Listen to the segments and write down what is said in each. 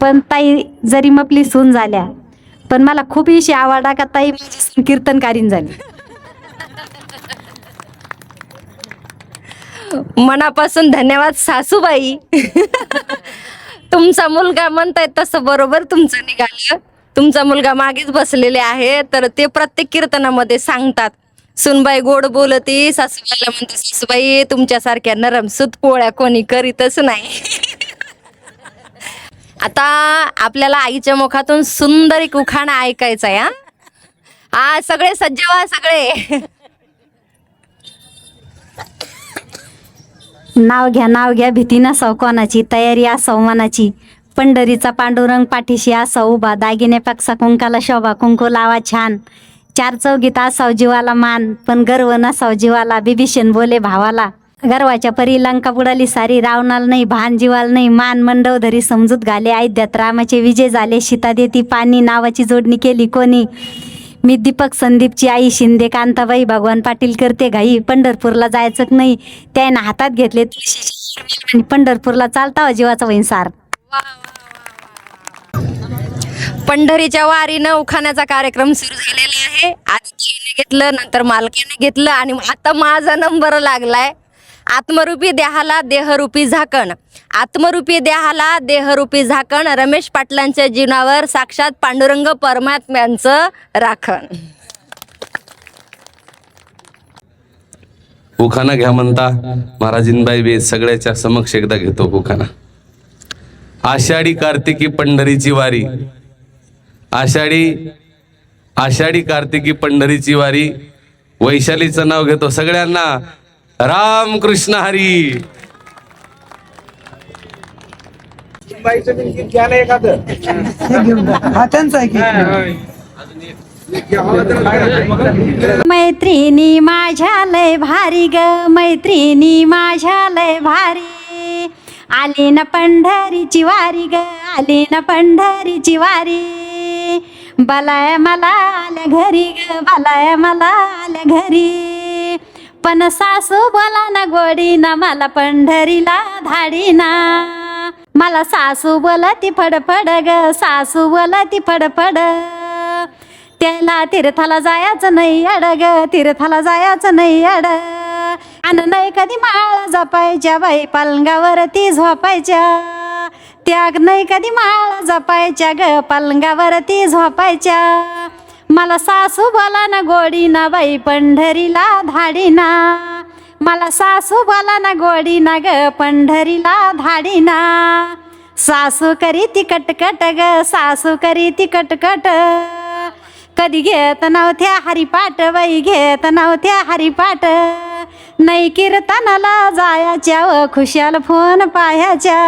पण ताई जरी मपली सून झाल्या पण मला खूप इशी आवडा का ताई माझी सून कीर्तनकारीन झाली. मनापासून धन्यवाद सासूबाई. तुमचा मुलगा म्हणताय तसं बरोबर तुमचं निघालं. तुमचा मुलगा मागेच बसलेले आहे, तर ते प्रत्येक कीर्तनामध्ये सांगतात सुनबाई गोड बोलती, सासूबाईला म्हणते सासूबाई तुमच्यासारख्या नरमसूत पोळ्या कोणी करीतच नाही. आता आपल्याला आईच्या मुखातून सुंदर एक उखाणा ऐकायचा आहे. हा सगळे सज्ज व्हा सगळे. नाव घ्या भीती नसाव कोणाची, तयारी असाव मनाची. पंढरीचा पांडुरंग पाठीशी असाव उभा, दागिने पाकसा कुंकाला शोभा, कुंकू लावा छान. चार चौघीत असाव जीवाला मान, पण गर्व नसाव जीवाला. बिभीषण बोले भावाला, गर्वाच्या परी लंका बुडाली सारी. रावणाला नाही भान जीवाला नाही मान, मंडवधरी समजूत घाले अयोध्यात रामाचे विजय झाले. सीता देती पाणी, नावाची जोडणी केली कोणी. मी दीपक संदीपची आई, शिंदे कांताबाई, भगवान पाटील करते घाई. पंढरपूरला जायचं नाही त्यानं हातात घेतले तुळशीचे, पंढरपूरला चालता जीवाचा वैंसार. पंढरीच्या वारीनं उखाण्याचा कार्यक्रम सुरू झालेला आहे. आधी ताईने घेतलं, नंतर मालकीने घेतलं आणि आता माझा नंबर लागलाय. आत्मरूपी देहाला देहरूपी झाकण, आत्मरूपी देहाला देहरूपी झाकण. रमेश पाटलांच्या जीवनावर साक्षात पांडुरंग परमात्म्यांचं राखण. उखाणा घ्या म्हणता महाराजींबाई बे सगळ्याच्या समक्ष एकदा घेतो उखाणा. आषाढी कार्तिकी पंढरीची वारी, आषाढी कार्तिकी पंढरीची वारी. वैशालीचं नाव घेतो सगळ्यांना. राम कृष्ण हरी. मैत्रिणी माझ्या लय भारी ग, मैत्रिणी माझ्या लय भारी. आली ना पंढरीची वारी ग, आली ना पंढरीची वारी. बलाय मला आल्या घरी ग, बलाय मला आल्या घरी. पण सासू बोला ना गोडी ना, मला पंढरीला धाडी ना. मला सासू बोलती फडफड ग, सासू बोलती फडफड. त्याला तीर्थाला जायचं नाही अड ग, तीर्थाला जायचं नाही अड. अन नाही कधी माळ जपायच्या बाई, पलंगावरती झोपायच्या. त्याग नाही कधी माळ जपायच्या ग, पलंगावरती झोपायच्या. मला सासू बोला ना गोडी ना बाई, पंढरीला धाडी ना. मला सासू बोला ना गोडी ना ग, पंढरीला धाडी ना. सासू करी ती कटकट ग, सासू करी ती कटकट. कधी घेत नव्हत्या हरिपाठ बाई, घेत नव्हत्या हरिपाठ. नाही कीर्तनाला जायाच्या व खुशाल फोन पाह्याच्या.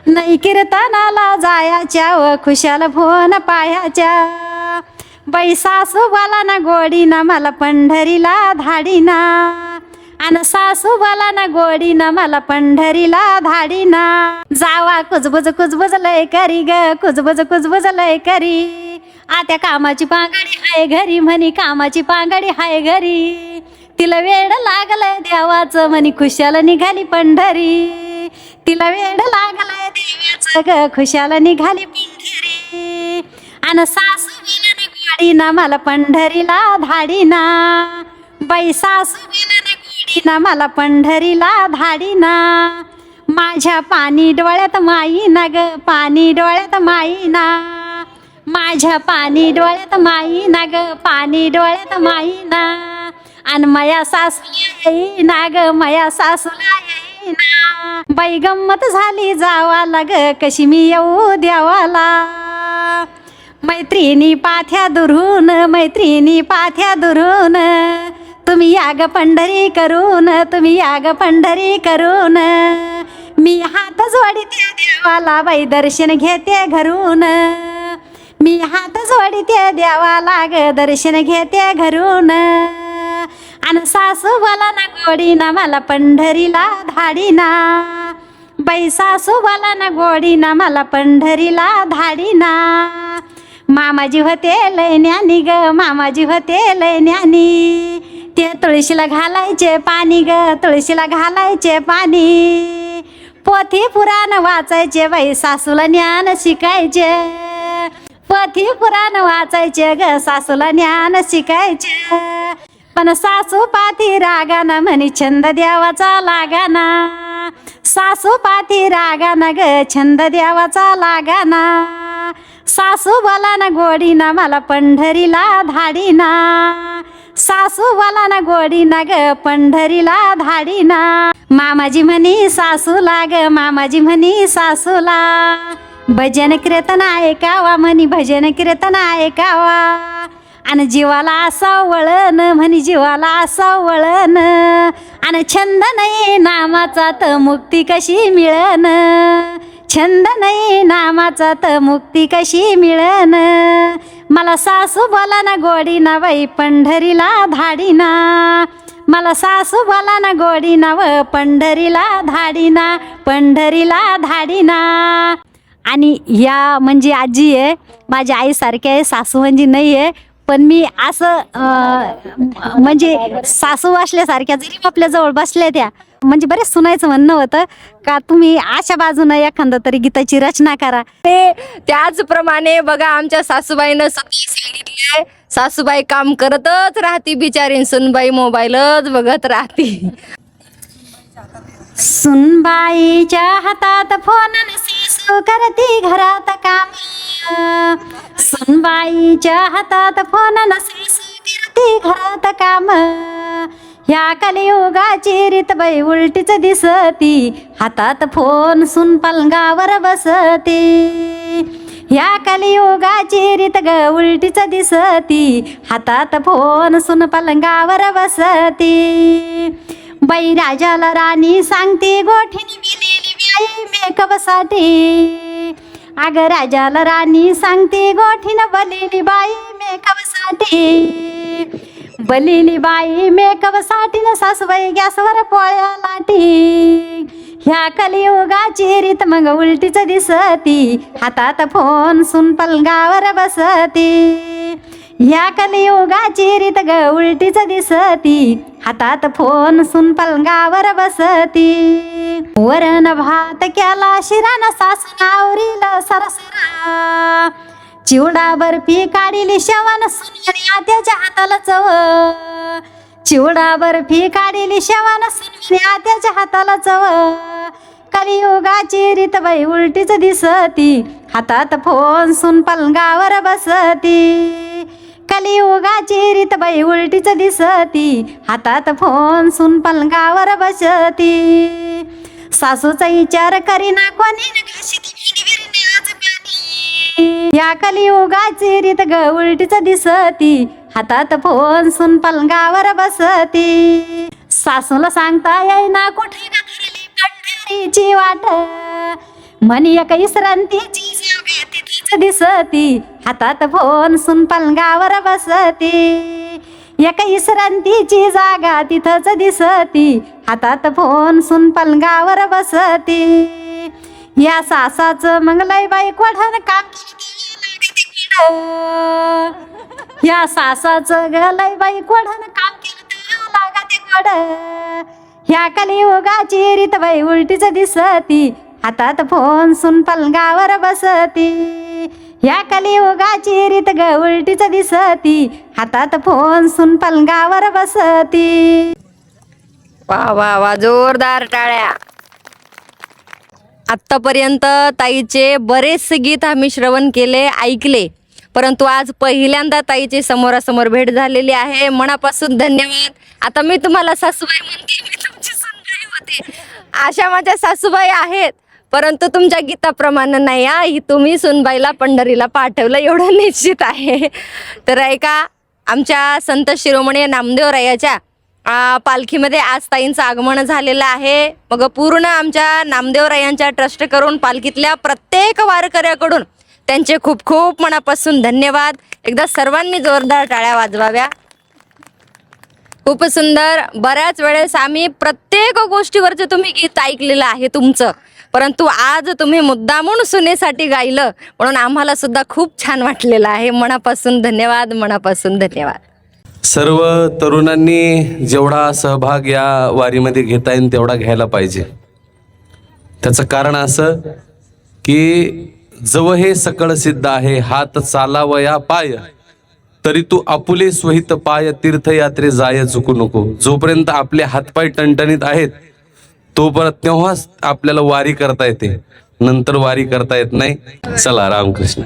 नाही कीर्तनाला जायाच्या व खुशाल फोन पाह्याच्या. बाई सासू बोला ना गोडी ना, मला पंढरीला धाडी ना. अन सासू बोला ना गोडी ना, मला पंढरीला धाडी ना. जावा कुजबुज लय करी ग, कुजबुज लय करी. आत्या कामाची पांगडी हाय घरी म्हणी, कामाची पांगडी हाय घरी. तिला वेड लागलंय देवाचं म्हणी, खुशाल निघाली पंढरी. तिला वेड लागलंय देवाचं ग, खुशाल निघाली पंढरी. अन सासू बोला ना गोडी ना, मला पंढरीला धाडी ना. बाई सासू बोला ना गोडी ना, मला पंढरीला धाडी ना. माझ्या पाणी डोळ्यात माई ना ग, पाणी डोळ्यात माई ना. माझ्या पाणी डोळ्यात माई ना ग, पाणी डोळ्यात माई ना. अन माया सासूला येई ना ग, माया सासूला येई ना. बाई गंमत झाली जावाला ग, कशी मी येऊ देवाला. मैत्रिणी पाथ्या दुरून, मैत्रिणी पाथ्या दुरून. तुम्ही या ग पंढरी करून, तुम्ही या ग पंढरी करून. मी हात जोडीते देवाला बाई, दर्शन घेते घरून. मी हात जोडीते देवाला ग, दर्शन घेते घरून. अन सासू बोला ना गोडी ना, मला पंढरीला धाडी ना. बाई सासू बोला ना गोडी ना, मला पंढरीला धाडी ना. मामाजी होते लय ज्ञानी ग, मामाजी होते लय ज्ञानी. ते तुळशीला घालायचे पाणी ग, तुळशीला घालायचे पाणी. पोथी पुराण वाचायचे बाई सासूला ज्ञान शिकायचे, पोथी पुराण वाचायचे ग सासूला ज्ञान शिकायचे. पण सासू पाठी रागाना म्हणी छंद देवाचा लागाना, सासू पाठी रागाना ग छंद देवाचा लागाना. सासू बोला ना गोडीना मला पंढरीला धाडीना, सासू बोला ना गोडीना ग पंढरीला धाडीना. मामाजी म्हणी सासूला ग मामाजी म्हणी सासूला, भजन कीर्तन ऐकावा म्हणी भजन कीर्तन ऐकावा. आणि जीवाला असा वळण म्हणी जीवाला असा वळण, आणि छंद नाही नामाचा तर मुक्ती कशी मिळन, छंद नाही नामाचा तर मुक्ती कशी मिळन. मला सासू बोला ना गोडीना बाई पंढरीला धाडीना, मला सासू बोला ना गोडीना व पंढरीला धाडीना, पंढरीला धाडीना. आणि या म्हणजे आजी आहे, माझ्या आईसारखी आहे, सासू म्हणजे नाही आहे. पण मी असं म्हणजे सासू असल्यासारख्या जरी आपल्या जवळ बसल्या त्या, म्हणजे बरेच सुनायचं म्हणणं होतं का तुम्ही अशा बाजूनं एखादं तरी गीताची रचना करा. ते त्याचप्रमाणे बघा आमच्या सासूबाईनं सांगितलंय, सासूबाई काम करतच राहती बिचारी, सुनबाई मोबाईलच बघत राहती. सुनबाईच्या हातात फोन सासू करती घरात काम, सुनबाईच्या हातात फोन सासू करती घरात काम. ह्या कलियुगाची रीत बाई उलटीच दिसती, हातात फोन सुन पलंगावर बसती. ह्या कलियुगाची रीत ग उलटीच दिसती, हातात फोन सुन पलंगावर बसती. बाई राजाला राणी सांगते गोठीने गेलेली बाई मेकअपसाठी, अगं राजाला राणी सांगते गोठीनं बलेली बाई मेकअपसाठी, बलेली बाई मेकअपसाठी न सासूबाई गॅसवर पोळ्या लाटी. ह्या कलियुगाची रीत मग उलटीच दिसती, हातात फोन सुन पलंगावर बसती. ह्या कलियुगाची रीत ग उलटीच दिसती, हातात फोन सुन पलंगावर बसती. वरण भात केला शिराना सासू नावरीला सरसरा, चिवडा बर्फी काढिली शेवण सुनवणी आत्याच्या हाताला चव, चिवडा बर्फी काढिली शेवण सुनवणी आत्याच्या हाताला चव. कलियुगाची रीत बाई उलटीच दिसती, हातात फोन सुन पलंगावर बसती. कलियुगाची रीत बाई उलटीच दिसती, हातात फोन सुन पलंगावर बसती. सासूचा विचार करीना कोणी न घाशीत विहिरीवरनं आज पाणी. या कलियुगाची रीत ग उलटीच दिसती, हातात फोन सुन पलंगावर बसती. सासूला सांगता येईना कुठे ना धरली पंढरीची वाट, म्हणी एक विश्रांतीची जागा तिथंच दिसती, हातात फोन सुन पलंगावर बसती. एक विश्रांतीची जागा तिथंच दिसती, हातात फोन सुन पलंगावर बसती. या सासाचं मंगलय बाई कोढन काम या सासाचं गलय बाई कोढन काम केलं लागते कोड. ह्या कलियुगाची रीत बाई उलटीच दिसती, हातात फोन सुन पलंगावर बसती. ह्या कलियुगाची रीत ग उलटीच दिसती, हातात फोन सुन पलंगावर बसती. वा वा वा, जोरदार टाळ्या. आत्तापर्यंत ताईचे बरेचसे गीत आम्ही श्रवण केले, ऐकले, परंतु आज पहिल्यांदा ताईची समोरासमोर भेट झालेली आहे. मनापासून धन्यवाद. आता मी तुम्हाला सासूबाई म्हणते, मी तुमची सुनबाई होते. अशा माझ्या सासूबाई आहेत, परंतु तुमच्या गीताप्रमाणे नाही. ही तुम्ही सुनबाईला पंढरीला पाठवलं एवढं निश्चित आहे. तर ऐका, आमच्या संत शिरोमणी नामदेवरायाच्या पालखीमध्ये आज ताईंचं आगमन झालेलं आहे. मग पूर्ण आमच्या नामदेवरायांच्या ट्रस्ट करून पालखीतल्या प्रत्येक वारकऱ्याकडून त्यांचे खूप खूप मनापासून धन्यवाद. एकदा सर्वांनी जोरदार टाळ्या वाजवाव्या. खूप सुंदर. बऱ्याच वेळेस आम्ही प्रत्येक गोष्टीवरचे तुम्ही गीत ऐकलेलं आहे तुमचं, परंतु आज तुम्ही मुद्दामून सुनेसाठी गायलं म्हणून आम्हाला सुद्धा खूप छान वाटलेलं आहे. मनापासून धन्यवाद, मनापासून धन्यवाद. सर्व तरुणांनी जेवढा सहभाग या वारीमध्ये घेता येईल तेवढा घ्यायला पाहिजे. त्याचं कारण असं की जव हे सकळ सिद्ध आहे, हात चालावया पाय, तरी तू आपुले स्वहित पाय, तीर्थयात्रे जाय चुकू नको. जोपर्यंत आपले हातपाय टणटणीत आहेत तोपर्यंत तेव्हाच आपल्याला वारी करता येते, नंतर वारी करता येत नाही. चला, रामकृष्ण.